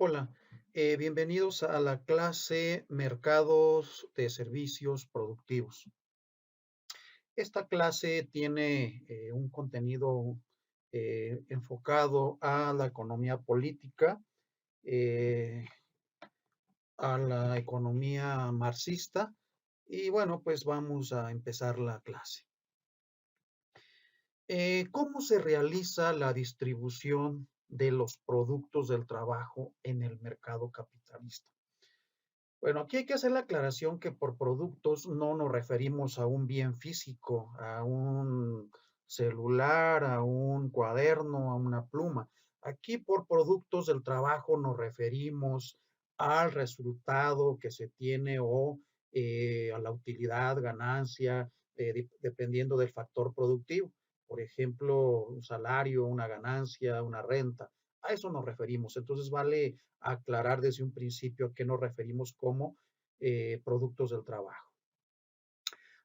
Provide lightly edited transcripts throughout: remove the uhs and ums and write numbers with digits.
Hola, bienvenidos a la clase Mercados de Servicios Productivos. Esta clase tiene un contenido enfocado a la economía política, eh, a la economía marxista y bueno, pues vamos a empezar la clase. ¿Cómo se realiza la distribución de los productos del trabajo en el mercado capitalista? Bueno, aquí hay que hacer la aclaración que por productos no nos referimos a un bien físico, a un celular, a un cuaderno, a una pluma. Aquí por productos del trabajo nos referimos al resultado que se tiene o a la utilidad, ganancia, dependiendo del factor productivo. Por ejemplo, un salario, una ganancia, una renta. A eso nos referimos. Entonces vale aclarar desde un principio a qué nos referimos como productos del trabajo.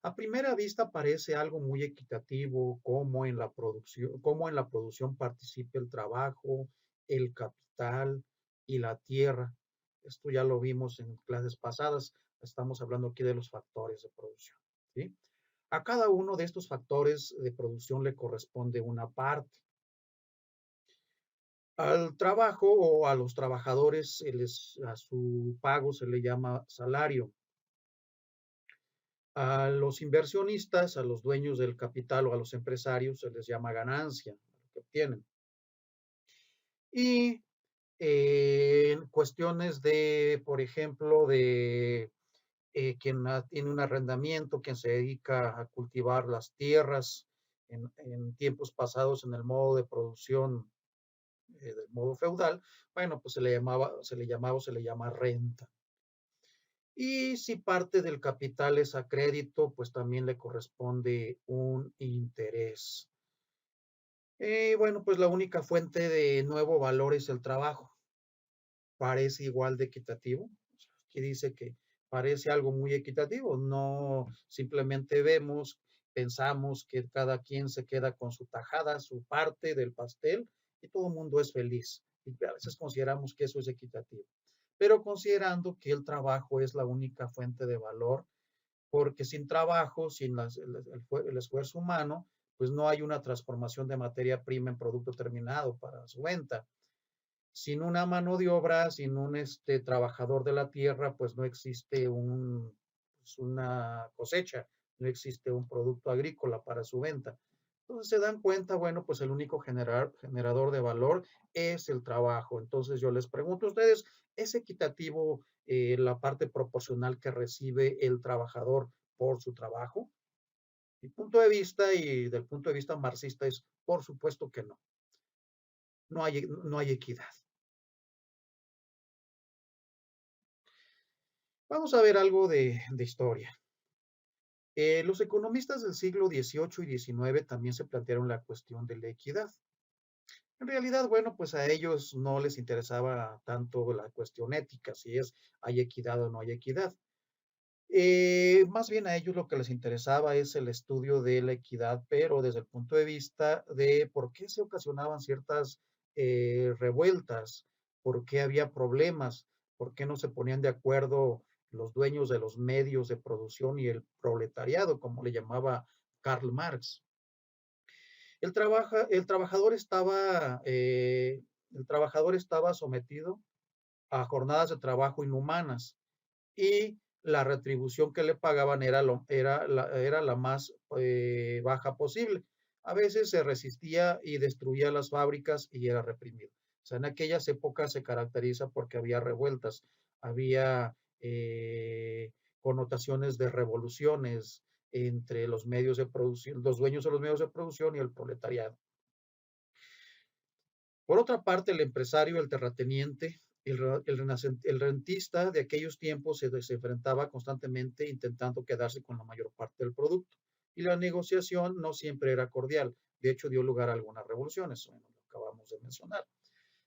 A primera vista parece algo muy equitativo, cómo en la producción participa el trabajo, el capital y la tierra. Esto ya lo vimos en clases pasadas. Estamos hablando aquí de los factores de producción. ¿Sí? A cada uno de estos factores de producción le corresponde una parte. Al trabajo o a los trabajadores, a su pago se le llama salario. A los inversionistas, a los dueños del capital o a los empresarios se les llama ganancia, lo que obtienen. Y en cuestiones de, por ejemplo, de quien tiene un arrendamiento, quien se dedica a cultivar las tierras en tiempos pasados en el modo de producción del modo feudal, bueno, pues se le llama renta. Y si parte del capital es a crédito, pues también le corresponde un interés. Bueno, pues la única fuente de nuevo valor es el trabajo. Parece igual de equitativo. Aquí dice que parece algo muy equitativo. No simplemente pensamos que cada quien se queda con su tajada, su parte del pastel y todo el mundo es feliz. Y a veces consideramos que eso es equitativo. Pero considerando que el trabajo es la única fuente de valor, porque sin trabajo, sin el esfuerzo humano, pues no hay una transformación de materia prima en producto terminado para su venta. Sin una mano de obra, sin un trabajador de la tierra, pues no existe pues una cosecha, no existe un producto agrícola para su venta. Entonces se dan cuenta, bueno, pues el único generador de valor es el trabajo. Entonces yo les pregunto a ustedes, ¿es equitativo la parte proporcional que recibe el trabajador por su trabajo? Mi punto de vista y del punto de vista marxista es, por supuesto que no. No hay equidad. Vamos a ver algo de historia. Los economistas del siglo XVIII y XIX también se plantearon la cuestión de la equidad. En realidad, bueno, pues a ellos no les interesaba tanto la cuestión ética, si hay equidad o no hay equidad. Más bien a ellos lo que les interesaba es el estudio de la equidad, pero desde el punto de vista de por qué se ocasionaban ciertas revueltas, por qué había problemas, por qué no se ponían de acuerdo los dueños de los medios de producción y el proletariado, como le llamaba Karl Marx. El trabajador el trabajador estaba sometido a jornadas de trabajo inhumanas y la retribución que le pagaban era la más baja posible. A veces se resistía y destruía las fábricas y era reprimido. O sea, en aquellas épocas se caracteriza porque había revueltas, había connotaciones de revoluciones entre los medios de producción, los dueños de los medios de producción y el proletariado. Por otra parte, el empresario, el terrateniente, el rentista de aquellos tiempos se enfrentaba constantemente intentando quedarse con la mayor parte del producto. Y la negociación no siempre era cordial. De hecho, dio lugar a algunas revoluciones, bueno, lo acabamos de mencionar.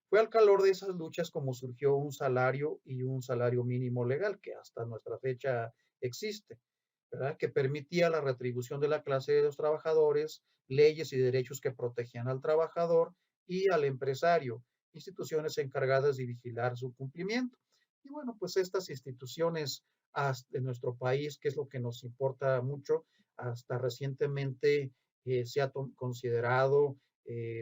Fue al calor de esas luchas como surgió un salario y un salario mínimo legal, que hasta nuestra fecha existe, ¿verdad? Que permitía la retribución de la clase de los trabajadores, leyes y derechos que protegían al trabajador y al empresario, instituciones encargadas de vigilar su cumplimiento. Y bueno, pues estas instituciones de nuestro país, que es lo que nos importa mucho, hasta recientemente se ha considerado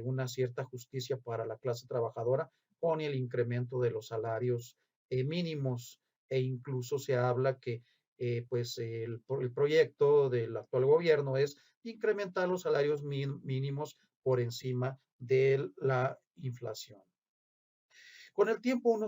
una cierta justicia para la clase trabajadora con el incremento de los salarios mínimos, e incluso se habla que pues el proyecto del actual gobierno es incrementar los salarios mínimos por encima de la inflación. Con el tiempo,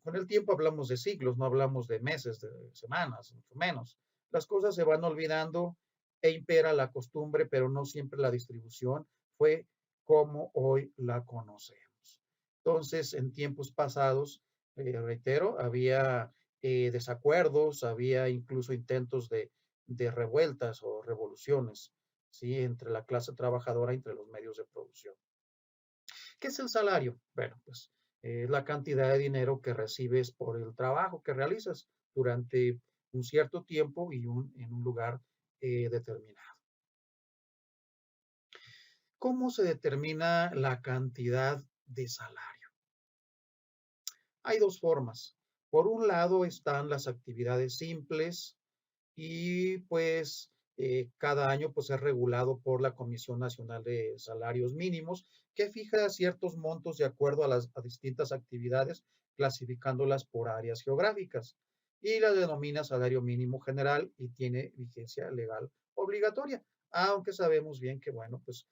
con el tiempo hablamos de siglos, no hablamos de meses, de semanas, mucho menos. Las cosas se van olvidando e impera la costumbre, pero no siempre la distribución fue como hoy la conocemos. Entonces, en tiempos pasados, reitero, había desacuerdos, había incluso intentos de revueltas o revoluciones, ¿sí? Entre la clase trabajadora, entre los medios de producción. ¿Qué es el salario? Bueno, pues es la cantidad de dinero que recibes por el trabajo que realizas durante un cierto tiempo y en un lugar determinado. ¿Cómo se determina la cantidad de salario? Hay dos formas. Por un lado están las actividades simples y pues cada año pues es regulado por la Comisión Nacional de Salarios Mínimos, que fija ciertos montos de acuerdo a distintas actividades, clasificándolas por áreas geográficas, y la denomina salario mínimo general y tiene vigencia legal obligatoria, aunque sabemos bien que, bueno, pues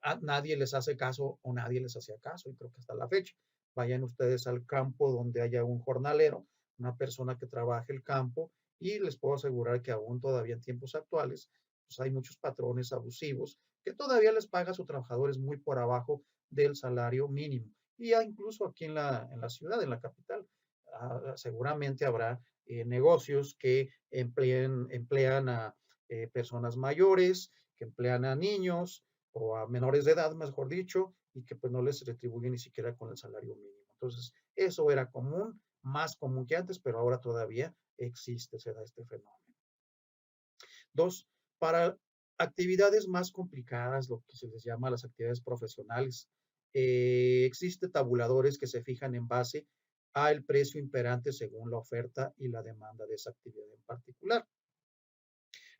a nadie les hace caso o nadie les hacía caso, y creo que hasta la fecha. Vayan ustedes al campo donde haya un jornalero, una persona que trabaje el campo, y les puedo asegurar que aún todavía en tiempos actuales, pues hay muchos patrones abusivos que todavía les pagan a sus trabajadores muy por abajo del salario mínimo. Y ya incluso aquí en la ciudad, en la capital, seguramente habrá negocios que emplean a personas mayores, que emplean a niños, o a menores de edad, mejor dicho, y que pues no les retribuyen ni siquiera con el salario mínimo. Entonces, eso era común, más común que antes, pero ahora todavía existe, se da este fenómeno. Dos, para actividades más complicadas, lo que se les llama las actividades profesionales, existen tabuladores que se fijan en base al precio imperante según la oferta y la demanda de esa actividad en particular.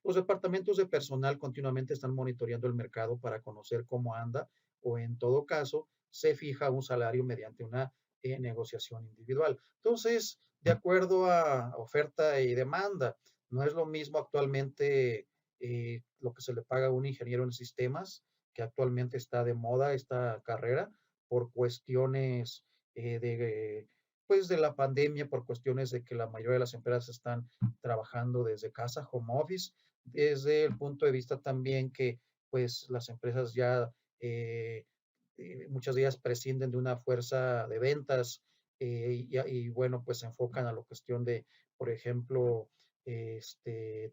Los departamentos de personal continuamente están monitoreando el mercado para conocer cómo anda, o en todo caso se fija un salario mediante una negociación individual. Entonces, de acuerdo a oferta y demanda, no es lo mismo actualmente lo que se le paga a un ingeniero en sistemas, que actualmente está de moda esta carrera por cuestiones de pues de la pandemia, por cuestiones de que la mayoría de las empresas están trabajando desde casa, home office, desde el punto de vista también que pues las empresas ya muchas de ellas prescinden de una fuerza de ventas bueno, pues se enfocan a la cuestión de, por ejemplo,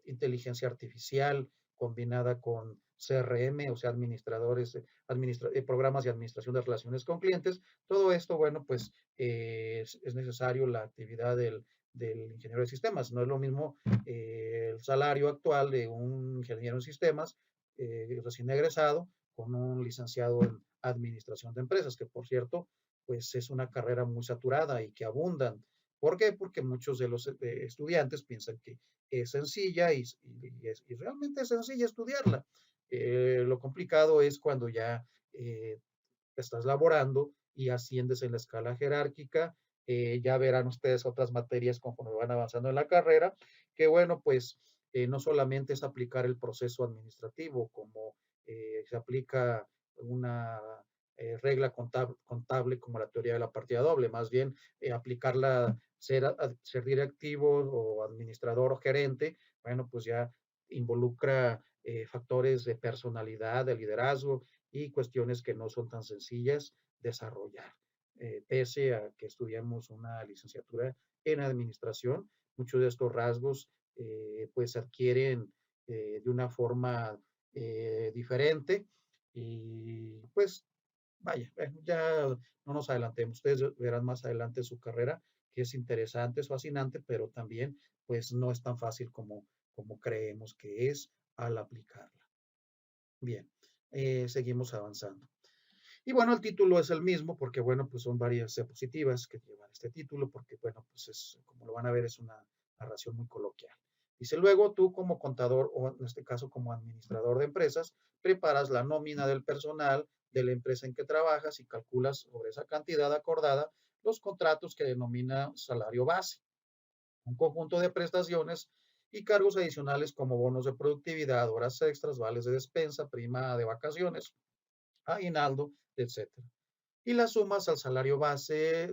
inteligencia artificial combinada con CRM, o sea, administradores, programas de administración de relaciones con clientes. Todo esto, bueno, pues es necesario la actividad del ingeniero de sistemas. No es lo mismo el salario actual de un ingeniero en sistemas recién egresado con un licenciado en administración de empresas, que por cierto, pues es una carrera muy saturada y que abundan. ¿Por qué? Porque muchos de los estudiantes piensan que es sencilla y realmente es sencilla estudiarla. Lo complicado es cuando ya estás laborando y asciendes en la escala jerárquica. Ya verán ustedes otras materias conforme van avanzando en la carrera, que bueno, pues no solamente es aplicar el proceso administrativo, como se aplica una regla contable, como la teoría de la partida doble, más bien aplicarla, ser directivo o administrador o gerente, bueno, pues ya involucra factores de personalidad, de liderazgo y cuestiones que no son tan sencillas desarrollar. Pese a que estudiamos una licenciatura en administración, muchos de estos rasgos pues se adquieren de una forma diferente, y pues vaya, ya no nos adelantemos. Ustedes verán más adelante su carrera, que es interesante, es fascinante, pero también pues no es tan fácil como creemos que es al aplicarla. Bien, seguimos avanzando. Y bueno, el título es el mismo porque, bueno, pues son varias diapositivas que llevan este título porque, bueno, pues es, como lo van a ver, es una narración muy coloquial. Dice, luego tú como contador o en este caso como administrador de empresas, preparas la nómina del personal de la empresa en que trabajas y calculas sobre esa cantidad acordada los contratos que denomina salario base, un conjunto de prestaciones y cargos adicionales como bonos de productividad, horas extras, vales de despensa, prima de vacaciones, aguinaldo, etcétera. Y las sumas al salario base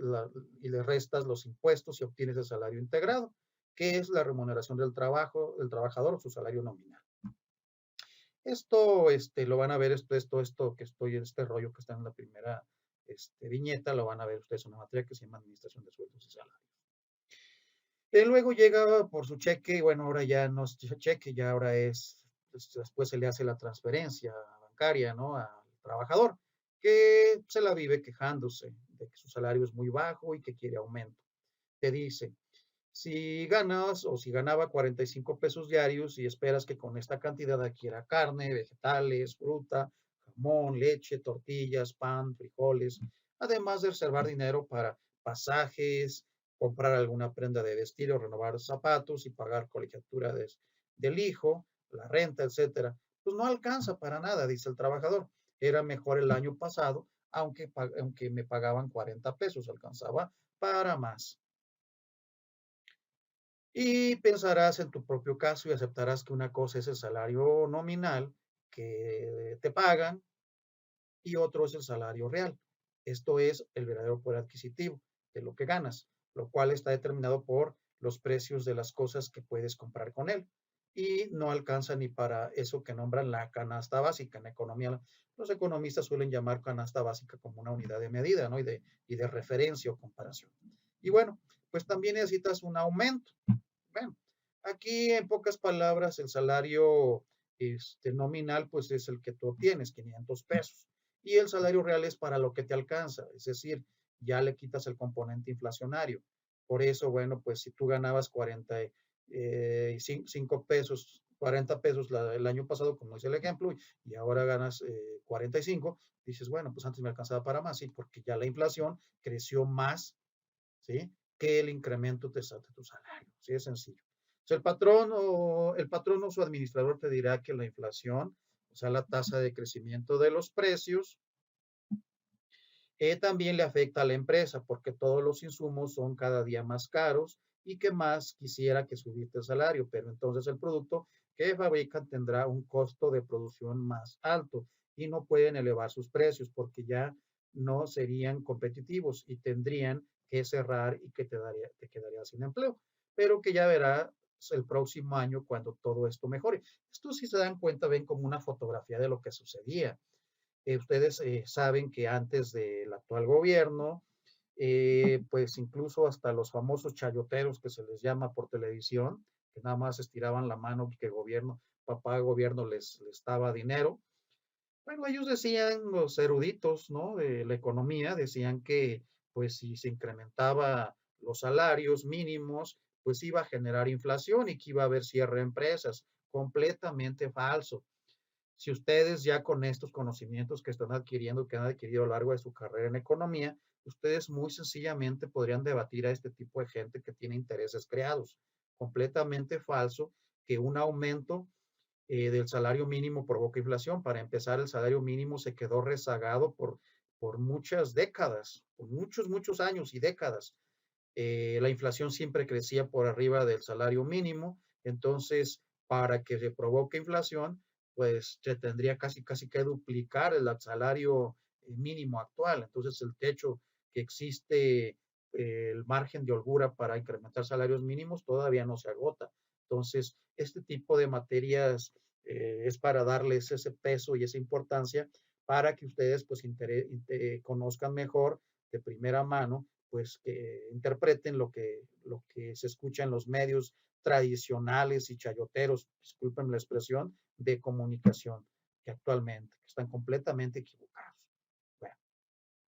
y le restas los impuestos y obtienes el salario integrado, que es la remuneración del trabajo, del trabajador o su salario nominal. Esto lo van a ver, esto que estoy, este rollo que está en la primera viñeta, lo van a ver ustedes en una materia que se llama Administración de Sueldos y Salarios. Luego llega por su cheque, y bueno, ahora ya no es cheque, ya ahora es, después se le hace la transferencia bancaria, ¿no? Al trabajador, que se la vive quejándose de que su salario es muy bajo y que quiere aumento. Te dice, si ganas o si ganaba 45 pesos diarios y esperas que con esta cantidad adquiera carne, vegetales, fruta, jamón, leche, tortillas, pan, frijoles, además de reservar dinero para pasajes, comprar alguna prenda de vestir o renovar zapatos y pagar colegiatura del hijo, la renta, etcétera, pues no alcanza para nada, dice el trabajador. Era mejor el año pasado, aunque me pagaban 40 pesos, alcanzaba para más. Y pensarás en tu propio caso y aceptarás que una cosa es el salario nominal que te pagan y otro es el salario real. Esto es el verdadero poder adquisitivo de lo que ganas, lo cual está determinado por los precios de las cosas que puedes comprar con él. Y no alcanza ni para eso que nombran la canasta básica. En economía, los economistas suelen llamar canasta básica como una unidad de medida, ¿no? Y de referencia o comparación. Y bueno, pues también necesitas un aumento. Bueno, aquí en pocas palabras, el salario nominal, pues es el que tú obtienes, 500 pesos. Y el salario real es para lo que te alcanza, es decir, ya le quitas el componente inflacionario. Por eso, bueno, pues si tú ganabas 45 pesos, 40 pesos el año pasado, como es el ejemplo, y ahora ganas 45, dices, bueno, pues antes me alcanzaba para más, sí, porque ya la inflación creció más, ¿sí? Que el incremento de tu salario. Sí, es sencillo. O sea, el patrón o su administrador te dirá que la inflación, o sea, la tasa de crecimiento de los precios, también le afecta a la empresa porque todos los insumos son cada día más caros y que más quisiera que subirte el salario, pero entonces el producto que fabrican tendrá un costo de producción más alto y no pueden elevar sus precios porque ya no serían competitivos y tendrían que cerrar y que te quedaría sin empleo, pero que ya verás el próximo año cuando todo esto mejore. Esto, si se dan cuenta, ven como una fotografía de lo que sucedía. Ustedes saben que antes del actual gobierno, pues incluso hasta los famosos chayoteros que se les llama por televisión, que nada más estiraban la mano y que el gobierno, papá gobierno les daba dinero. Bueno, ellos decían, los eruditos, ¿no? De la economía, decían que pues si se incrementaba los salarios mínimos, pues iba a generar inflación y que iba a haber cierre de empresas. Completamente falso. Si ustedes ya con estos conocimientos que están adquiriendo, que han adquirido a lo largo de su carrera en economía, ustedes muy sencillamente podrían debatir a este tipo de gente que tiene intereses creados. Completamente falso que un aumento del salario mínimo provoca inflación. Para empezar, el salario mínimo se quedó rezagado por muchas décadas, por muchos, muchos años y décadas. La inflación siempre crecía por arriba del salario mínimo, entonces para que se provoque inflación, pues se tendría casi, casi que duplicar el salario mínimo actual. Entonces el techo que existe, el margen de holgura para incrementar salarios mínimos todavía no se agota. Entonces, este tipo de materias es para darles ese peso y esa importancia para que ustedes pues conozcan mejor de primera mano pues que interpreten lo que se escucha en los medios tradicionales y chayoteros, disculpen la expresión, de comunicación que actualmente están completamente equivocados. Bueno,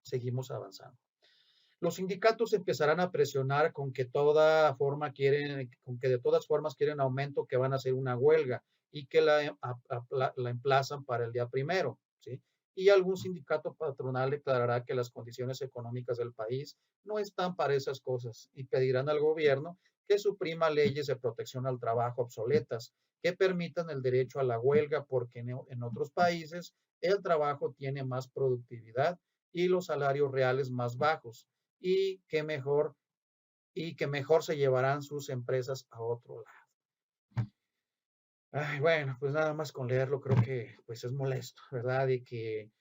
seguimos avanzando. Los sindicatos empezarán a presionar con que de todas formas quieren aumento, que van a hacer una huelga y que la emplazan para el día primero, ¿sí? y algún sindicato patronal declarará que las condiciones económicas del país no están para esas cosas y pedirán al gobierno que suprima leyes de protección al trabajo obsoletas que permitan el derecho a la huelga porque en otros países el trabajo tiene más productividad y los salarios reales más bajos y que mejor se llevarán sus empresas a otro lado. Ay, bueno, pues nada más con leerlo creo que pues es molesto, ¿verdad? Y que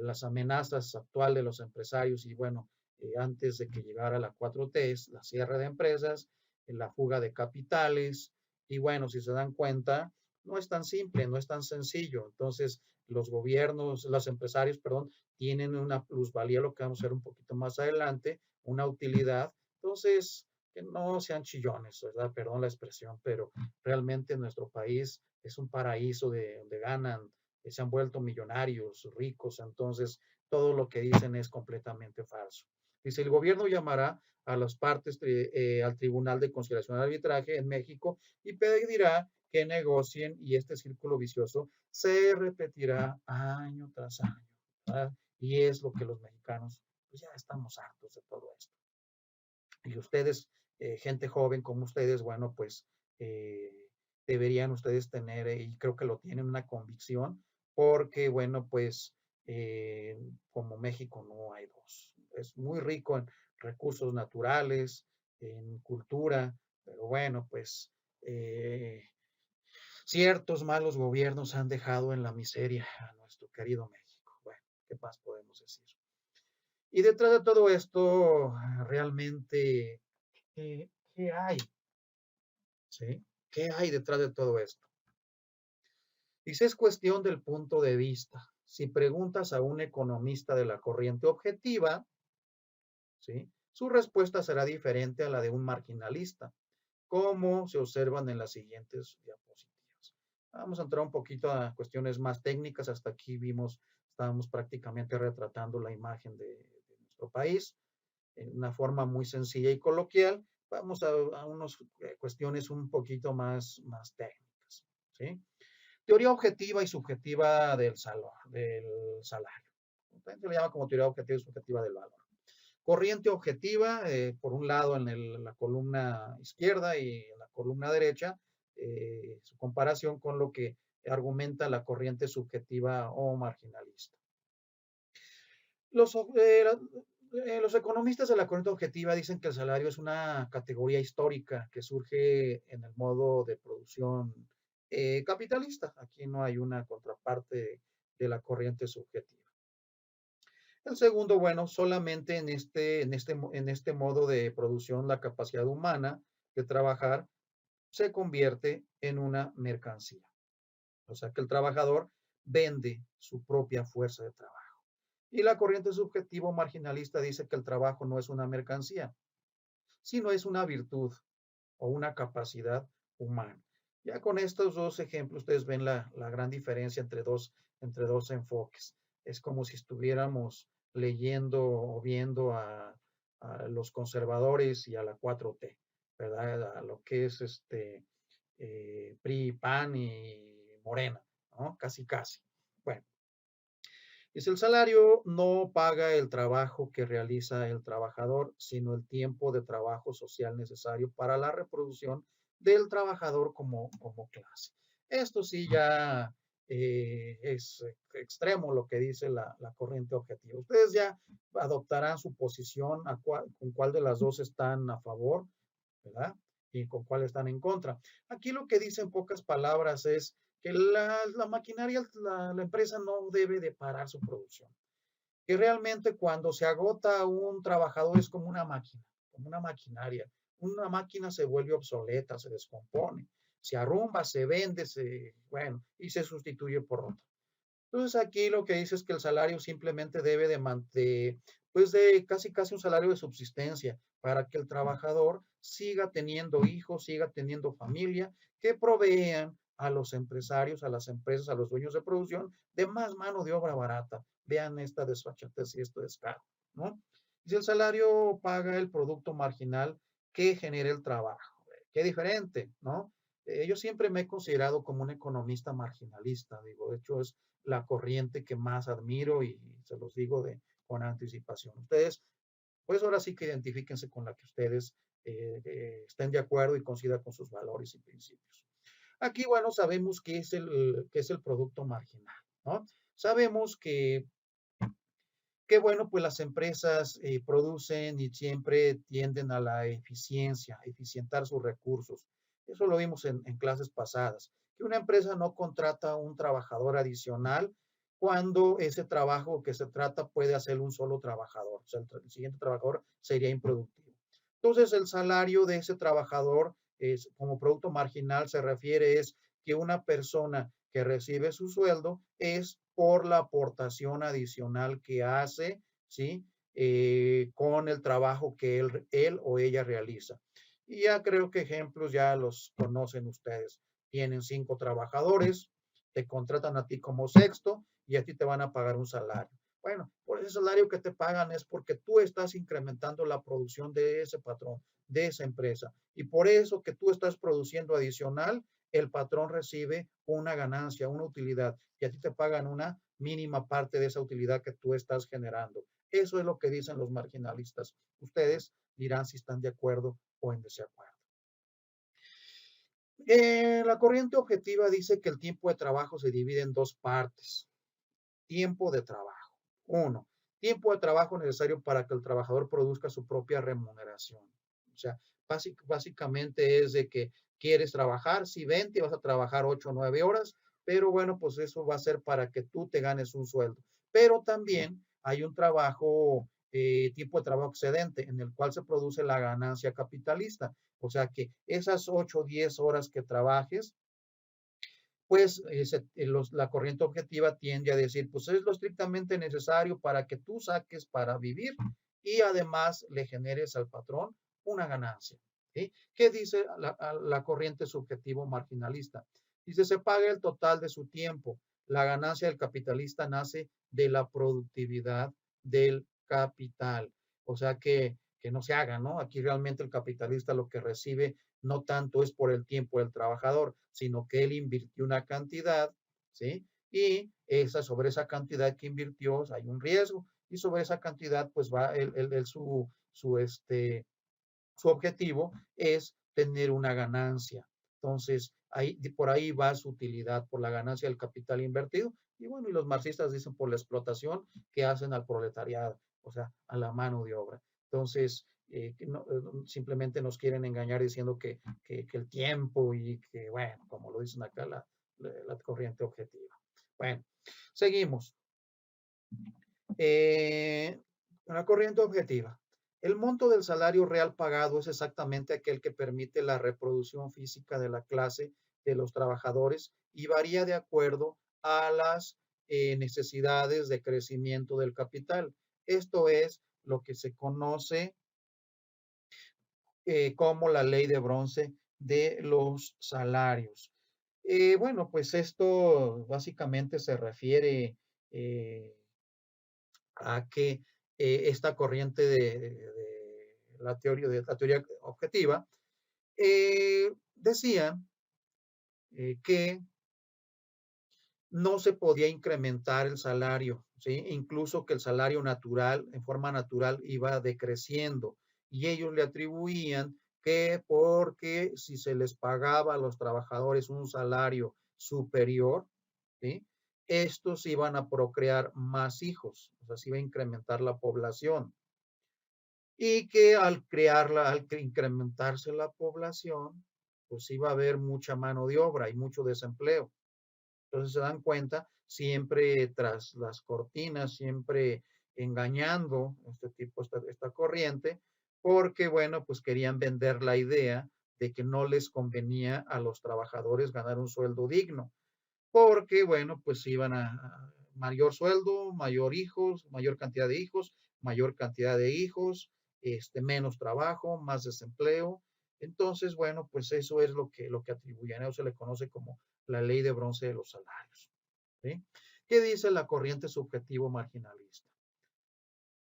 las amenazas actuales de los empresarios y bueno, antes de que llegara la 4T, es la cierre de empresas, la fuga de capitales y bueno, si se dan cuenta, no es tan simple, no es tan sencillo. Entonces, los gobiernos, los empresarios, perdón, tienen una plusvalía, lo que vamos a ver un poquito más adelante, una utilidad. Entonces, que no sean chillones, ¿verdad? Perdón la expresión, pero realmente nuestro país es un paraíso de donde ganan, se han vuelto millonarios, ricos, entonces todo lo que dicen es completamente falso. Dice, el gobierno llamará a las partes al Tribunal de Conciliación y Arbitraje en México y pedirá que negocien y este círculo vicioso se repetirá año tras año, ¿verdad? Y es lo que los mexicanos, pues ya estamos hartos de todo esto. Y ustedes, gente joven como ustedes, bueno, pues deberían ustedes tener, y creo que lo tienen, una convicción, porque, bueno, pues como México no hay dos. Es muy rico en recursos naturales, en cultura, pero bueno, pues ciertos malos gobiernos han dejado en la miseria a nuestro querido México. Bueno, ¿qué más podemos decir? Y detrás de todo esto, realmente, ¿qué hay? ¿Sí? ¿Qué hay detrás de todo esto? Dice, es cuestión del punto de vista. Si preguntas a un economista de la corriente objetiva, ¿sí? Su respuesta será diferente a la de un marginalista, como se observan en las siguientes diapositivas. Vamos a entrar un poquito a cuestiones más técnicas. Hasta aquí estábamos prácticamente retratando la imagen de nuestro país en una forma muy sencilla y coloquial. Vamos a unas cuestiones un poquito más técnicas. ¿Sí? Teoría objetiva y subjetiva del salario. Se le llama como teoría objetiva y subjetiva del valor. Corriente objetiva, por un lado la columna izquierda y en la columna derecha, su comparación con lo que argumenta la corriente subjetiva o marginalista. Los economistas de la corriente objetiva dicen que el salario es una categoría histórica que surge en el modo de producción capitalista. Aquí no hay una contraparte de la corriente subjetiva. El segundo, bueno, solamente en este modo de producción la capacidad humana de trabajar se convierte en una mercancía. O sea que el trabajador vende su propia fuerza de trabajo. Y la corriente subjetiva marginalista dice que el trabajo no es una mercancía, sino es una virtud o una capacidad humana. Ya con estos dos ejemplos ustedes ven la gran diferencia entre dos enfoques. Es como si estuviéramos leyendo o viendo a los conservadores y a la 4T, ¿verdad? A lo que es PRI, PAN y Morena, ¿no? Casi, casi. Bueno. Dice, el salario no paga el trabajo que realiza el trabajador, sino el tiempo de trabajo social necesario para la reproducción del trabajador como clase. Esto sí ya es extremo lo que dice la corriente objetiva. Ustedes ya adoptarán su posición con cuál de las dos están a favor, ¿verdad? Y con cuál están en contra. Aquí lo que dice en pocas palabras es que la maquinaria, la empresa no debe de parar su producción. Que realmente cuando se agota un trabajador es como una máquina, como una maquinaria. Una máquina se vuelve obsoleta, se descompone, se arrumba, se vende, bueno, y se sustituye por otra. Entonces aquí lo que dice es que el salario simplemente debe pues de casi casi un salario de subsistencia para que el trabajador siga teniendo hijos, siga teniendo familia, que provean a los empresarios, a las empresas, a los dueños de producción de más mano de obra barata. Vean esta desfachatez y esto descaro, ¿no? Si el salario paga el producto marginal que genera el trabajo, qué diferente, ¿no? Yo siempre me he considerado como un economista marginalista, digo, de hecho es la corriente que más admiro y se los digo con anticipación. Ustedes, pues ahora sí que identifíquense con la que ustedes estén de acuerdo y coincidan con sus valores y principios. Aquí, bueno, sabemos qué es el producto marginal, ¿no? Sabemos que bueno, pues las empresas producen y siempre tienden a la eficiencia, eficientar sus recursos. Eso lo vimos en clases pasadas, que una empresa no contrata a un trabajador adicional cuando ese trabajo que se trata puede hacer un solo trabajador. O sea, el siguiente trabajador sería improductivo. Entonces, el salario de ese trabajador como producto marginal se refiere es que una persona que recibe su sueldo es por la aportación adicional que hace, ¿sí? Con el trabajo que él o ella realiza. Y ya creo que ejemplos ya los conocen ustedes. Tienen 5 trabajadores, te contratan a ti como sexto y a ti te van a pagar un salario. Bueno, por ese salario que te pagan es porque tú estás incrementando la producción de ese patrón, de esa empresa. Y por eso que tú estás produciendo adicional, el patrón recibe una ganancia, una utilidad, y a ti te pagan una mínima parte de esa utilidad que tú estás generando. Eso es lo que dicen los marginalistas. Ustedes dirán si están de acuerdo o en desacuerdo. La corriente objetiva dice que el tiempo de trabajo se divide en 2 partes. Tiempo de trabajo. 1. Tiempo de trabajo necesario para que el trabajador produzca su propia remuneración. O sea, básicamente es de que quieres trabajar, si vente, vas a trabajar 8 o 9 horas, pero bueno, pues eso va a ser para que tú te ganes un sueldo. Pero también hay un trabajo, tipo de trabajo excedente, en el cual se produce la ganancia capitalista. O sea que esas 8 o 10 horas que trabajes, pues la corriente objetiva tiende a decir, pues es lo estrictamente necesario para que tú saques para vivir y además le generes al patrón una ganancia. ¿Sí? ¿Qué dice la corriente subjetivo marginalista? Dice, se paga el total de su tiempo. La ganancia del capitalista nace de la productividad del capital. O sea que no se haga, ¿no? Aquí realmente el capitalista lo que recibe no tanto es por el tiempo del trabajador, sino que él invirtió una cantidad, ¿sí? Y sobre esa cantidad que invirtió hay un riesgo y sobre esa cantidad pues va su objetivo es tener una ganancia. Entonces, por ahí va su utilidad, por la ganancia del capital invertido. Y bueno, y los marxistas dicen por la explotación que hacen al proletariado, o sea, a la mano de obra. Entonces, simplemente nos quieren engañar diciendo que el tiempo y que, bueno, como lo dicen acá, la corriente objetiva. Bueno, seguimos. La corriente objetiva. El monto del salario real pagado es exactamente aquel que permite la reproducción física de la clase de los trabajadores y varía de acuerdo a las necesidades de crecimiento del capital. Esto es lo que se conoce como la ley de bronce de los salarios. Bueno, pues esto básicamente se refiere a que esta corriente de la teoría objetiva decía que no se podía incrementar el salario, ¿sí? Incluso que el salario natural, en forma natural, iba decreciendo. Y ellos le atribuían que porque si se les pagaba a los trabajadores un salario superior, ¿sí? Estos iban a procrear más hijos, o sea, se iba a incrementar la población. Y que al incrementarse la población, pues iba a haber mucha mano de obra y mucho desempleo. Entonces se dan cuenta, siempre tras las cortinas, siempre engañando esta corriente, porque bueno, pues querían vender la idea de que no les convenía a los trabajadores ganar un sueldo digno, porque bueno, pues iban a mayor sueldo, mayor cantidad de hijos, mayor cantidad de hijos, menos trabajo, más desempleo. Entonces, bueno, pues eso es lo que atribuyen. Eso se le conoce como la ley de bronce de los salarios. ¿Sí? ¿Qué dice la corriente subjetivo marginalista?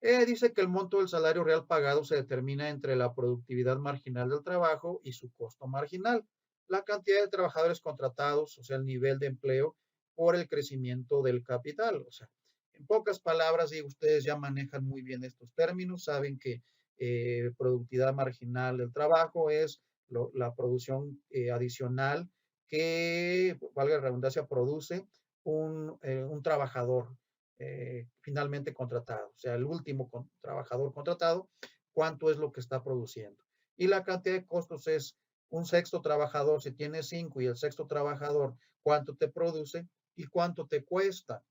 Dice que el monto del salario real pagado se determina entre la productividad marginal del trabajo y su costo marginal. la cantidad de trabajadores contratados, o sea, el nivel de empleo por el crecimiento del capital. O sea, en pocas palabras, y ustedes ya manejan muy bien estos términos, saben que productividad marginal del trabajo es la producción adicional que, valga la redundancia, produce un trabajador finalmente contratado, o sea, el último trabajador contratado, cuánto es lo que está produciendo. Y la cantidad de costos es un sexto trabajador, si tienes 5 y el sexto trabajador, cuánto te produce y cuánto te cuesta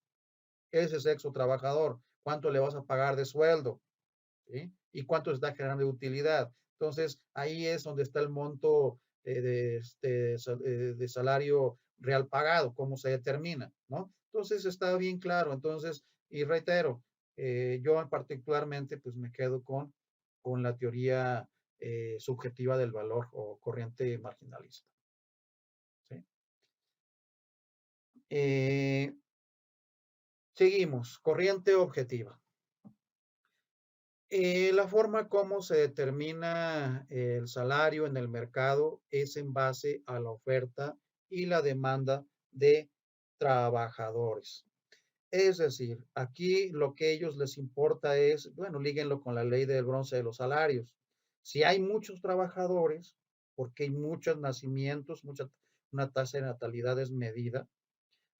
ese sexto trabajador, cuánto le vas a pagar de sueldo, ¿sí? Y cuánto está generando de utilidad. Entonces, ahí es donde está el monto de salario real pagado, cómo se determina, ¿no? Entonces, está bien claro. Entonces, y reitero, yo particularmente, pues me quedo con la teoría subjetiva del valor o corriente marginalista. ¿Sí? Seguimos, corriente objetiva. La forma como se determina el salario en el mercado es en base a la oferta y la demanda de trabajadores. Es decir, aquí lo que a ellos les importa es, bueno, líguenlo con la ley del bronce de los salarios. Si hay muchos trabajadores, porque hay muchos nacimientos, una tasa de natalidad desmedida,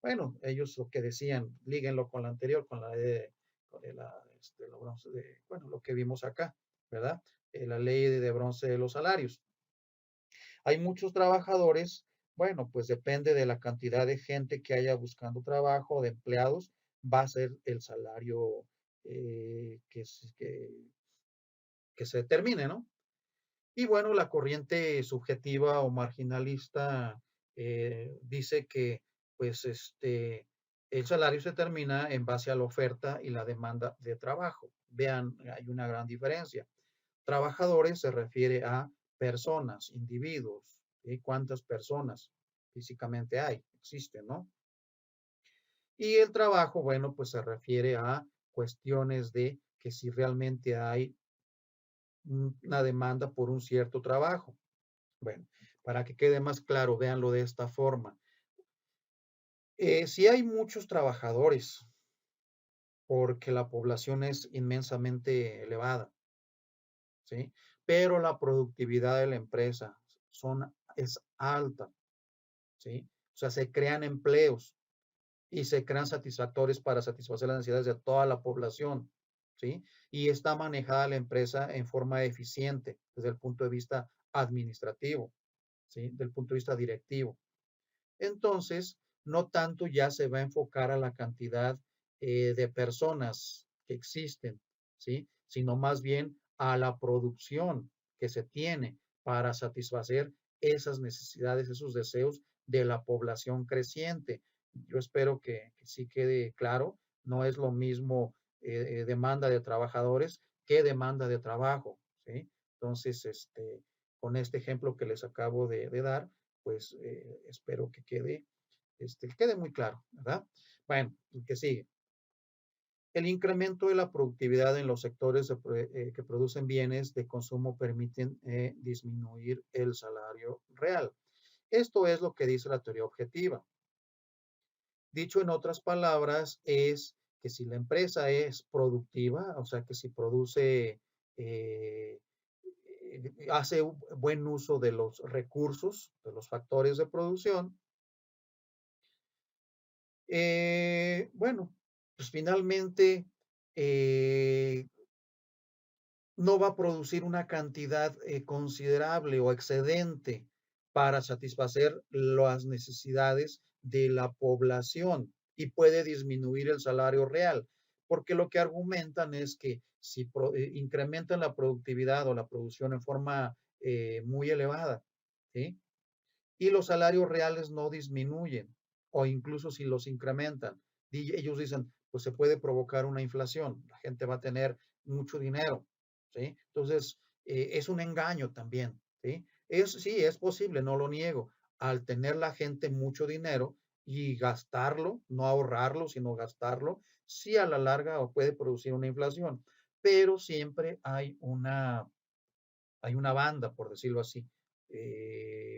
bueno, ellos lo que decían, líguenlo con la anterior, con la de bronce de, bueno, lo que vimos acá, ¿verdad? La ley de bronce de los salarios. Hay muchos trabajadores, bueno, pues depende de la cantidad de gente que haya buscando trabajo, de empleados, va a ser el salario que se determine, ¿no? Y bueno, la corriente subjetiva o marginalista dice que pues el salario se determina en base a la oferta y la demanda de trabajo. Vean, hay una gran diferencia. Trabajadores se refiere a personas, individuos. ¿Sí? ¿Cuántas personas físicamente hay? Existen, ¿no? Y el trabajo, bueno, pues se refiere a cuestiones de que si realmente hay una demanda por un cierto trabajo. Bueno, para que quede más claro, véanlo de esta forma. Si hay muchos trabajadores, porque la población es inmensamente elevada, ¿sí? Pero la productividad de la empresa es alta, ¿sí? O sea, se crean empleos y se crean satisfactores para satisfacer las necesidades de toda la población, ¿sí? Y está manejada la empresa en forma eficiente desde el punto de vista administrativo, ¿sí? Del punto de vista directivo. Entonces, no tanto ya se va a enfocar a la cantidad de personas que existen, ¿sí? Sino más bien a la producción que se tiene para satisfacer esas necesidades, esos deseos de la población creciente. Yo espero que sí quede claro, no es lo mismo demanda de trabajadores que demanda de trabajo, ¿sí? Entonces, con este ejemplo que les acabo de dar, pues espero que quede muy claro, ¿verdad? Bueno, el que sigue. El incremento de la productividad en los sectores que producen bienes de consumo permiten disminuir el salario real. Esto es lo que dice la teoría objetiva. Dicho en otras palabras, es que si la empresa es productiva, o sea, que si produce, hace un buen uso de los recursos, de los factores de producción, bueno, pues finalmente eh, no va a producir una cantidad considerable o excedente para satisfacer las necesidades de la población y puede disminuir el salario real, porque lo que argumentan es que si incrementan la productividad o la producción en forma muy elevada, ¿sí? Y los salarios reales no disminuyen o incluso si los incrementan. Y ellos dicen, pues se puede provocar una inflación, la gente va a tener mucho dinero, ¿sí? Entonces, es un engaño también, ¿sí? Sí, es posible, no lo niego, al tener la gente mucho dinero y gastarlo, no ahorrarlo, sino gastarlo, sí a la larga puede producir una inflación, pero siempre hay una banda, por decirlo así,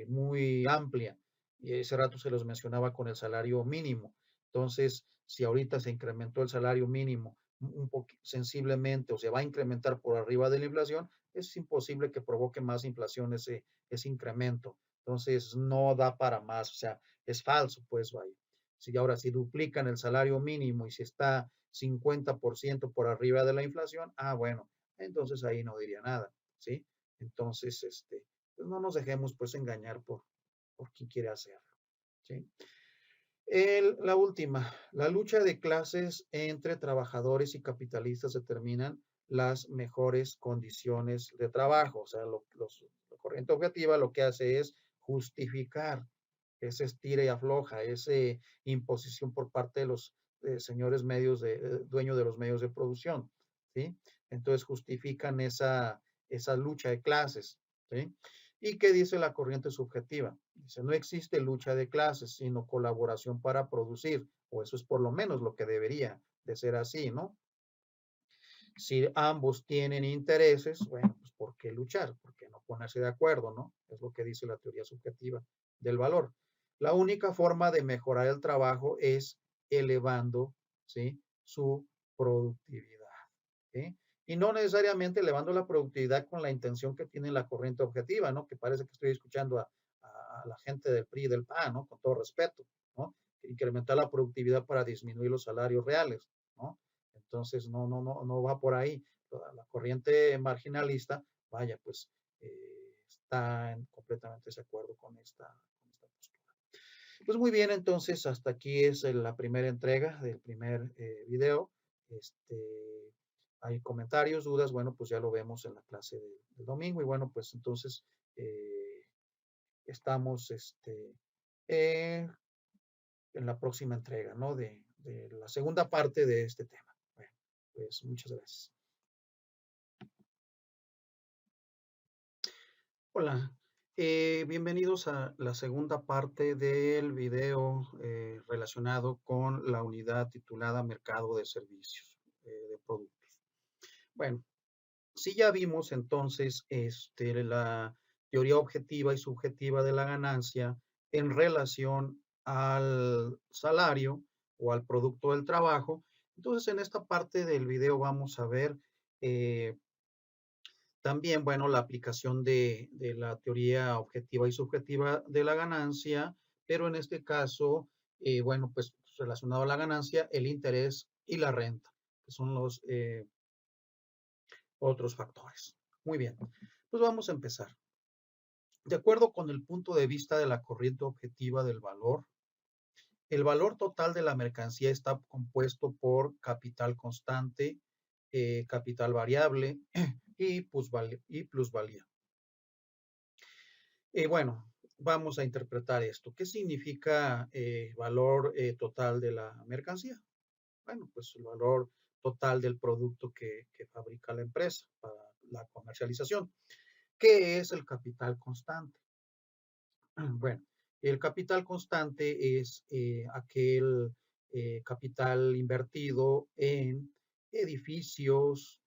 muy amplia. Y ese rato se los mencionaba con el salario mínimo. Entonces, si ahorita se incrementó el salario mínimo un sensiblemente o se va a incrementar por arriba de la inflación, es imposible que provoque más inflación ese incremento. Entonces, no da para más, o sea, es falso, pues vaya. Si ahora, si duplican el salario mínimo y si está 50% por arriba de la inflación, bueno, entonces ahí no diría nada, ¿sí? Entonces, pues no nos dejemos pues engañar por quien quiere hacerlo, ¿sí? La última, la lucha de clases entre trabajadores y capitalistas determinan las mejores condiciones de trabajo. O sea, la corriente objetiva lo que hace es justificar ese estira y afloja, esa imposición por parte de los señores dueños de los medios de producción, ¿sí? Entonces justifican esa lucha de clases, ¿sí? ¿Y qué dice la corriente subjetiva? Dice, no existe lucha de clases, sino colaboración para producir, o eso es por lo menos lo que debería de ser así, ¿no? Si ambos tienen intereses, bueno, pues ¿por qué luchar? ¿Por qué no ponerse de acuerdo, no? Es lo que dice la teoría subjetiva del valor. La única forma de mejorar el trabajo es elevando, ¿sí?, su productividad, ¿sí? Y no necesariamente elevando la productividad con la intención que tiene la corriente objetiva, ¿no? Que parece que estoy escuchando a la gente del PRI y del PAN, ¿no? Con todo respeto, ¿no? Incrementar la productividad para disminuir los salarios reales, ¿no? Entonces, no va por ahí. La corriente marginalista, vaya, pues está completamente de acuerdo con esta postura. Pues muy bien, entonces hasta aquí es la primera entrega del primer video. Hay comentarios, dudas, bueno, pues ya lo vemos en la clase del domingo y bueno, pues entonces estamos eh, en la próxima entrega, ¿no? De la segunda parte de este tema. Bueno, pues muchas gracias. Hola, bienvenidos a la segunda parte del video relacionado con la unidad titulada Mercado de Servicios de Productos. Bueno, si ya vimos entonces la teoría objetiva y subjetiva de la ganancia en relación al salario o al producto del trabajo, entonces en esta parte del video vamos a ver también, bueno, la aplicación de la teoría objetiva y subjetiva de la ganancia, pero en este caso, bueno, pues relacionado a la ganancia, el interés y la renta, que son los otros factores. Muy bien, pues vamos a empezar. De acuerdo con el punto de vista de la corriente objetiva del valor, el valor total de la mercancía está compuesto por capital constante, capital variable y plusvalía. Bueno, vamos a interpretar esto. ¿Qué significa valor total de la mercancía? Bueno, pues el valor total del producto que fabrica la empresa para la comercialización. ¿Qué es el capital constante? Bueno, el capital constante es aquel capital invertido en edificios,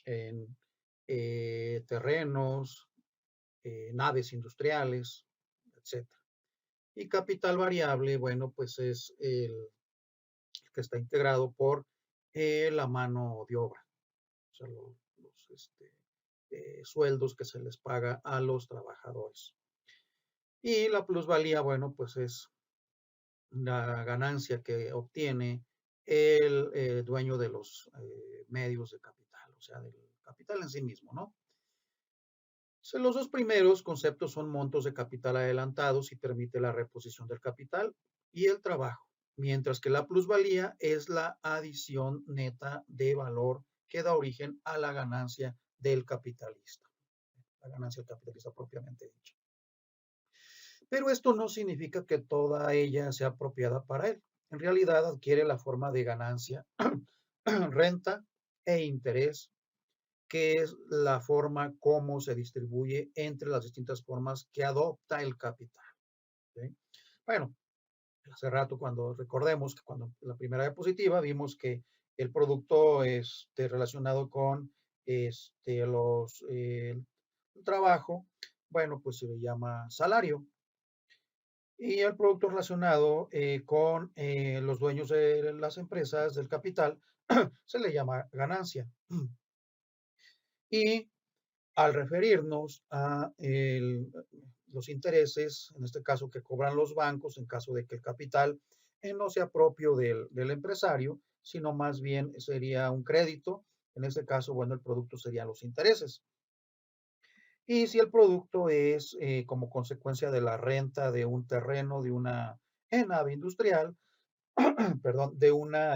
en terrenos, naves industriales, etcétera. Y capital variable, bueno, pues es el que está integrado por la mano de obra, o sea, los sueldos que se les paga a los trabajadores. Y la plusvalía, bueno, pues es la ganancia que obtiene el dueño de los medios de capital, o sea, del capital en sí mismo, ¿no? Los dos primeros conceptos son montos de capital adelantados y permite la reposición del capital y el trabajo, mientras que la plusvalía es la adición neta de valor que da origen a la ganancia del capitalista, la ganancia del capitalista propiamente dicha. Pero esto no significa que toda ella sea apropiada para él. En realidad adquiere la forma de ganancia, renta e interés, que es la forma como se distribuye entre las distintas formas que adopta el capital. ¿Sí? Bueno, hace rato recordemos que cuando la primera diapositiva vimos que el producto relacionado con el trabajo, bueno, pues se le llama salario. Y el producto relacionado con los dueños de las empresas, del capital, se le llama ganancia. Y al referirnos a los intereses, en este caso que cobran los bancos, en caso de que el capital no sea propio del empresario, sino más bien sería un crédito. En este caso, bueno, el producto serían los intereses. Y si el producto es como consecuencia de la renta de un terreno, de una nave industrial, perdón, de una,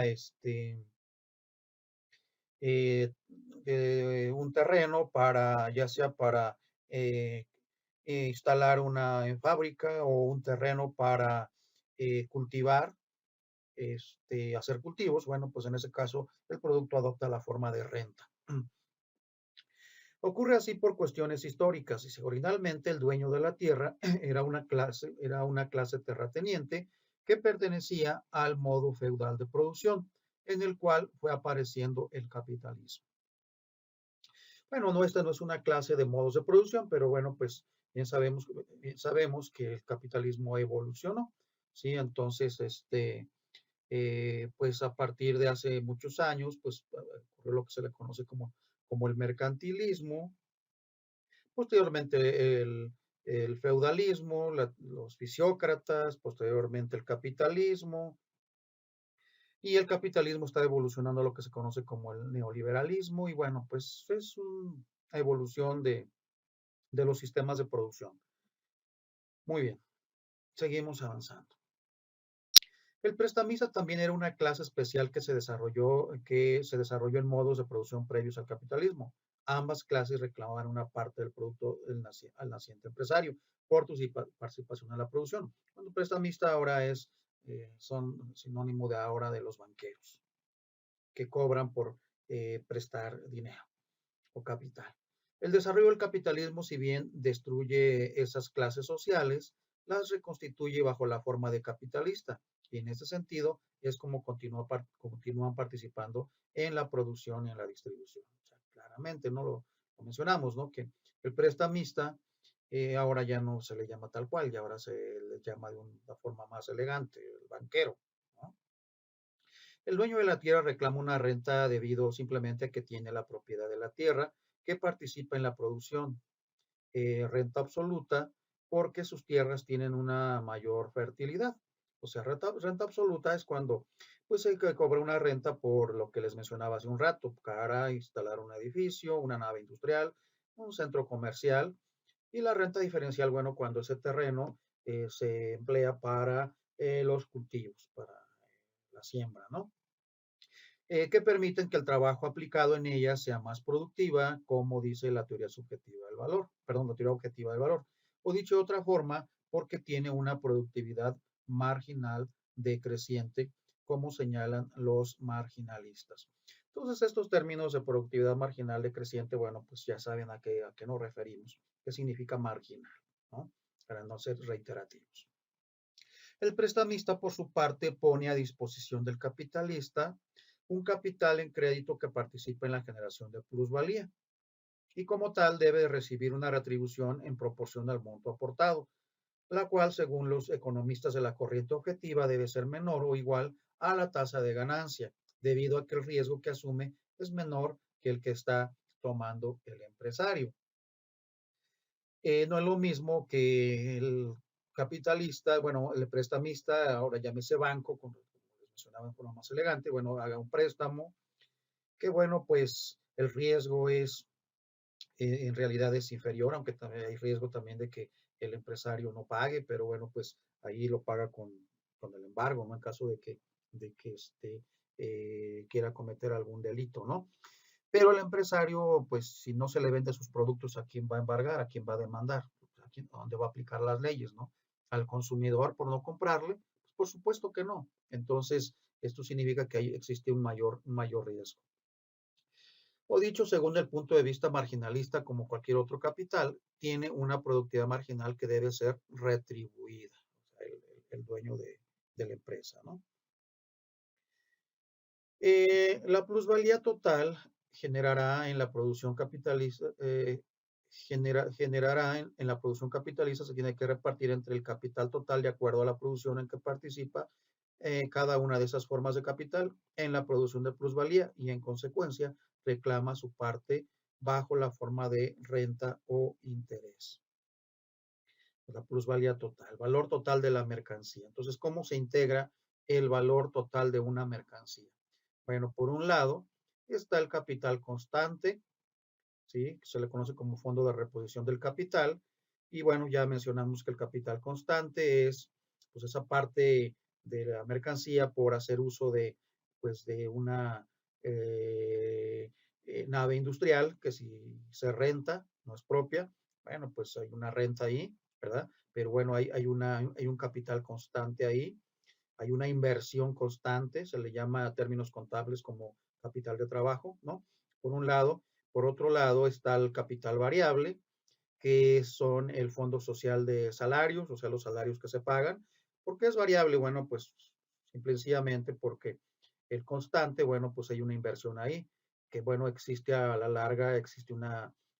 un terreno para, ya sea para eh, instalar una fábrica o un terreno para cultivar, hacer cultivos, bueno, pues en ese caso el producto adopta la forma de renta. Ocurre así por cuestiones históricas. Y si originalmente el dueño de la tierra era una clase terrateniente que pertenecía al modo feudal de producción, en el cual fue apareciendo el capitalismo. Bueno, no, esta no es una clase de modos de producción, pero bueno, pues bien sabemos que el capitalismo evolucionó, ¿sí? Entonces, pues a partir de hace muchos años, pues ocurrió lo que se le conoce como el mercantilismo, posteriormente el feudalismo, los fisiócratas, posteriormente el capitalismo, y el capitalismo está evolucionando a lo que se conoce como el neoliberalismo, y bueno, pues es una evolución de los sistemas de producción. Muy bien, seguimos avanzando. El prestamista también era una clase especial que se desarrolló en modos de producción previos al capitalismo. Ambas clases reclamaban una parte del producto al naciente empresario por su participación en la producción. Cuando prestamista ahora son sinónimo de ahora de los banqueros, que cobran por prestar dinero o capital. El desarrollo del capitalismo, si bien destruye esas clases sociales, las reconstituye bajo la forma de capitalista. Y en ese sentido es como continúan participando en la producción y en la distribución. O sea, claramente, ¿no? Lo mencionamos, ¿no? Que el prestamista ahora ya no se le llama tal cual, y ahora se le llama de una forma más elegante, el banquero, ¿no? El dueño de la tierra reclama una renta debido simplemente a que tiene la propiedad de la tierra, que participa en la producción. Renta absoluta porque sus tierras tienen una mayor fertilidad. O sea, renta absoluta es cuando pues se cobra una renta por lo que les mencionaba hace un rato, para instalar un edificio, una nave industrial, un centro comercial. Y la renta diferencial, bueno, cuando ese terreno se emplea para los cultivos, para la siembra, ¿no? Que permiten que el trabajo aplicado en ella sea más productiva, como dice la teoría subjetiva del valor, perdón, la teoría objetiva del valor. O dicho de otra forma, porque tiene una productividad marginal decreciente, como señalan los marginalistas. Entonces, estos términos de productividad marginal decreciente, bueno, pues ya saben a qué nos referimos, qué significa marginal, ¿no? Para no ser reiterativos. El prestamista, por su parte, pone a disposición del capitalista un capital en crédito que participa en la generación de plusvalía y como tal debe recibir una retribución en proporción al monto aportado, la cual, según los economistas de la corriente objetiva, debe ser menor o igual a la tasa de ganancia, debido a que el riesgo que asume es menor que el que está tomando el empresario. No es lo mismo que el capitalista, bueno, el prestamista, ahora llámese banco, como les mencionaba en forma más elegante, bueno, haga un préstamo, que bueno, pues el riesgo en realidad es inferior, aunque también hay riesgo también de que el empresario no pague, pero bueno, pues ahí lo paga con el embargo, ¿no? En caso de que quiera cometer algún delito, ¿no? Pero el empresario, pues si no se le vende sus productos, ¿a quién va a embargar? ¿A quién va a demandar? ¿A dónde va a aplicar las leyes, no? ¿Al consumidor por no comprarle? Pues por supuesto que no. Entonces, esto significa que existe un mayor riesgo. O dicho según el punto de vista marginalista, como cualquier otro capital, tiene una productividad marginal que debe ser retribuida, o sea, el dueño de la empresa, ¿no? La plusvalía total generará en la producción capitalista, generará en la producción capitalista, se tiene que repartir entre el capital total de acuerdo a la producción en que participa cada una de esas formas de capital en la producción de plusvalía y en consecuencia reclama su parte bajo la forma de renta o interés. La plusvalía total, valor total de la mercancía. Entonces, ¿cómo se integra el valor total de una mercancía? Bueno, por un lado está el capital constante, ¿sí? Se le conoce como fondo de reposición del capital. Y bueno, ya mencionamos que el capital constante es pues esa parte de la mercancía por hacer uso de, pues, de una nave industrial que si se renta, no es propia, bueno, pues hay una renta ahí, ¿verdad? Pero bueno, hay un capital constante ahí, hay una inversión constante, se le llama a términos contables como capital de trabajo, ¿no? Por un lado. Por otro lado está el capital variable, que son el fondo social de salarios, o sea, los salarios que se pagan. ¿Por qué es variable? Bueno, pues simple y sencillamente porque el constante, bueno, pues hay una inversión ahí, que bueno, existe a la larga,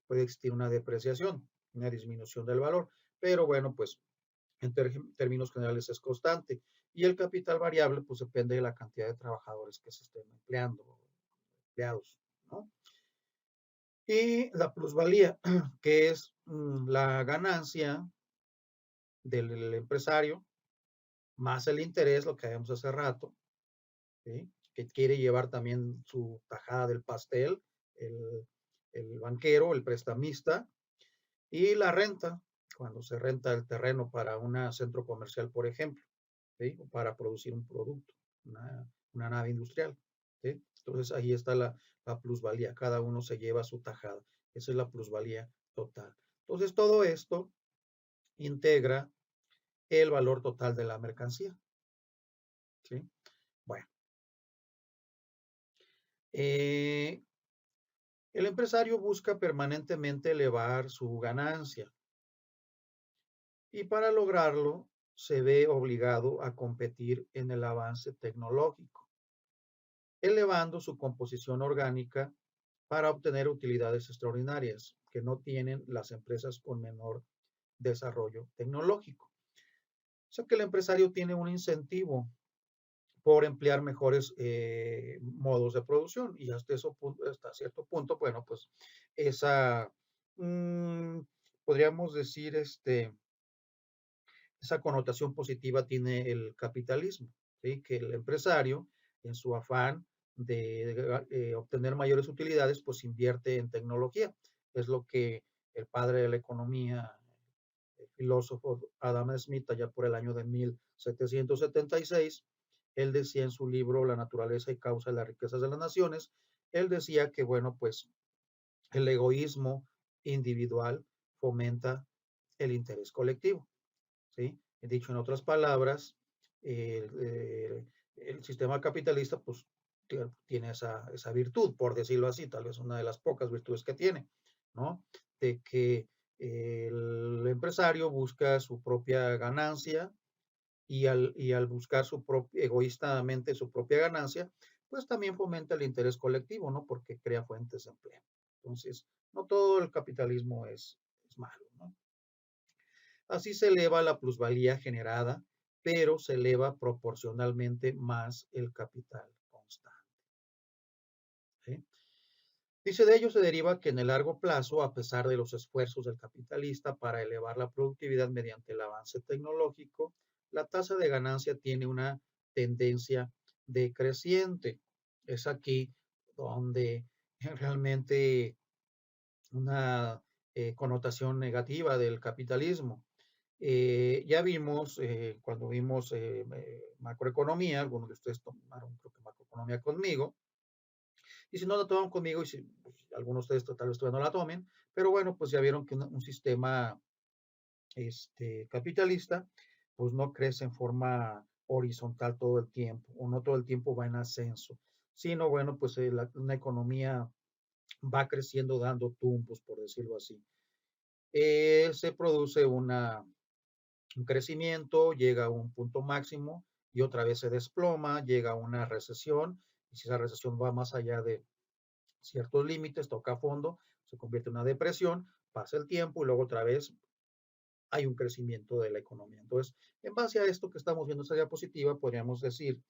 puede existir una depreciación, una disminución del valor, pero bueno, pues en términos generales es constante. Y el capital variable, pues depende de la cantidad de trabajadores que se estén empleando, empleados, ¿no? Y la plusvalía, que es la ganancia del empresario más el interés, lo que habíamos hace rato, ¿sí? Que quiere llevar también su tajada del pastel, el, el banquero, el prestamista, y la renta, cuando se renta el terreno para un centro comercial, por ejemplo, ¿sí? O para producir un producto, una nave industrial, ¿sí? Entonces ahí está la plusvalía, cada uno se lleva su tajada, esa es la plusvalía total. Entonces todo esto integra el valor total de la mercancía, ¿sí? Bueno, el empresario busca permanentemente elevar su ganancia y para lograrlo se ve obligado a competir en el avance tecnológico, elevando su composición orgánica para obtener utilidades extraordinarias que no tienen las empresas con menor desarrollo tecnológico. O sea que el empresario tiene un incentivo por emplear mejores modos de producción y hasta cierto punto, bueno, pues esa, mmm, podríamos decir, esa connotación positiva tiene el capitalismo, ¿sí? Que el empresario, en su afán de obtener mayores utilidades, pues invierte en tecnología. Es lo que el padre de la economía, el filósofo Adam Smith, allá por el año de 1776, él decía en su libro La naturaleza y causa de las riquezas de las naciones, él decía que, bueno, pues el egoísmo individual fomenta el interés colectivo. ¿Sí? Dicho en otras palabras, el sistema capitalista pues tiene esa virtud, por decirlo así, tal vez una de las pocas virtudes que tiene, ¿no? De que el empresario busca su propia ganancia y al buscar egoístamente su propia ganancia, pues también fomenta el interés colectivo, ¿no? Porque crea fuentes de empleo. Entonces, no todo el capitalismo es malo, ¿no? Así se eleva la plusvalía generada, pero se eleva proporcionalmente más el capital constante. ¿Sí? Dice, de ello se deriva que en el largo plazo, a pesar de los esfuerzos del capitalista para elevar la productividad mediante el avance tecnológico, la tasa de ganancia tiene una tendencia decreciente. Es aquí donde realmente una connotación negativa del capitalismo. Ya vimos, cuando vimos macroeconomía, algunos de ustedes tomaron, creo que macroeconomía conmigo, y si no la toman conmigo, y si pues, algunos de ustedes tal vez todavía no la tomen, pero bueno, pues ya vieron que un sistema capitalista, pues no crece en forma horizontal todo el tiempo, o no todo el tiempo va en ascenso, sino bueno, pues una economía va creciendo dando tumbos, por decirlo así. Se produce un crecimiento, llega a un punto máximo y otra vez se desploma, llega a una recesión, y si esa recesión va más allá de ciertos límites, toca a fondo, se convierte en una depresión, pasa el tiempo y luego otra vez hay un crecimiento de la economía. Entonces, en base a esto que estamos viendo en esta diapositiva, podríamos decir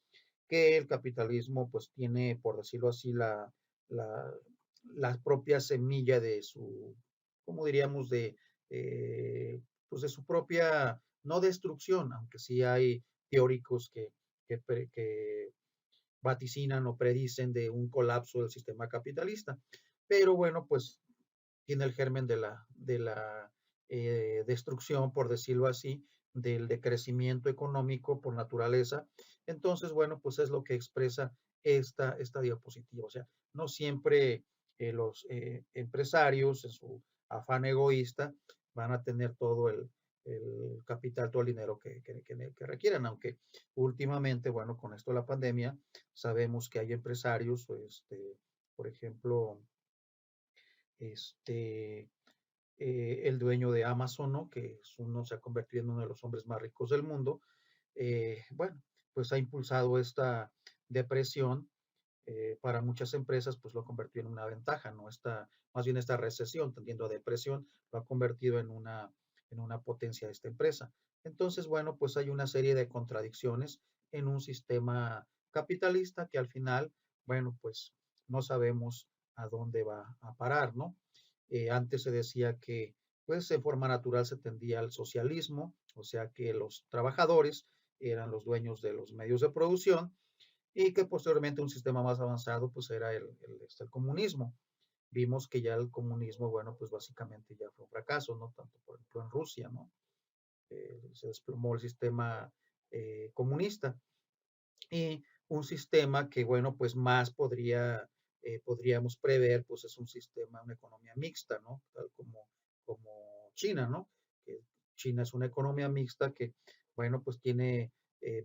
que el capitalismo pues tiene, por decirlo así, la, la propia semilla de su, ¿cómo diríamos? Pues de su propia, no destrucción, aunque sí hay teóricos que vaticinan o predicen de un colapso del sistema capitalista. Pero bueno, pues tiene el germen de la destrucción, por decirlo así, del decrecimiento económico por naturaleza. Entonces, bueno, pues es lo que expresa esta diapositiva. O sea, no siempre los empresarios en su afán egoísta van a tener todo el capital, todo el dinero que requieran, aunque últimamente, bueno, con esto de la pandemia, sabemos que hay empresarios, por ejemplo, este, el dueño de Amazon, ¿no? Que es uno, se ha convertido en uno de los hombres más ricos del mundo, bueno, pues ha impulsado esta depresión para muchas empresas, pues lo ha convertido en una ventaja, ¿no? Más bien esta recesión, tendiendo a depresión, lo ha convertido en una potencia de esta empresa. Entonces, bueno, pues hay una serie de contradicciones en un sistema capitalista que al final, bueno, pues no sabemos a dónde va a parar, ¿no? Antes se decía que, pues, en forma natural se tendía al socialismo, o sea que los trabajadores eran los dueños de los medios de producción y que posteriormente un sistema más avanzado pues era el comunismo. Vimos que ya el comunismo, bueno, pues básicamente ya fue un fracaso, ¿no? Tanto por ejemplo en Rusia, ¿no? Se desplomó el sistema comunista y un sistema que, bueno, pues más podríamos prever, pues es un sistema, una economía mixta, ¿no? Tal como China, ¿no? Que China es una economía mixta que, bueno, pues tiene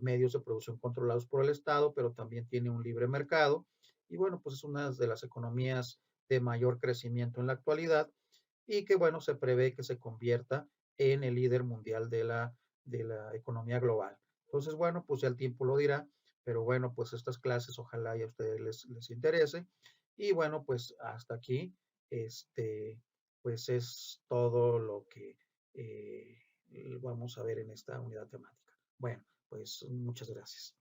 medios de producción controlados por el Estado, pero también tiene un libre mercado. Y bueno, pues es una de las economías de mayor crecimiento en la actualidad y que, bueno, se prevé que se convierta en el líder mundial de la economía global. Entonces, bueno, pues ya el tiempo lo dirá, pero bueno, pues estas clases ojalá y a ustedes les interese. Y bueno, pues hasta aquí, este, pues es todo lo que vamos a ver en esta unidad temática. Bueno, pues muchas gracias.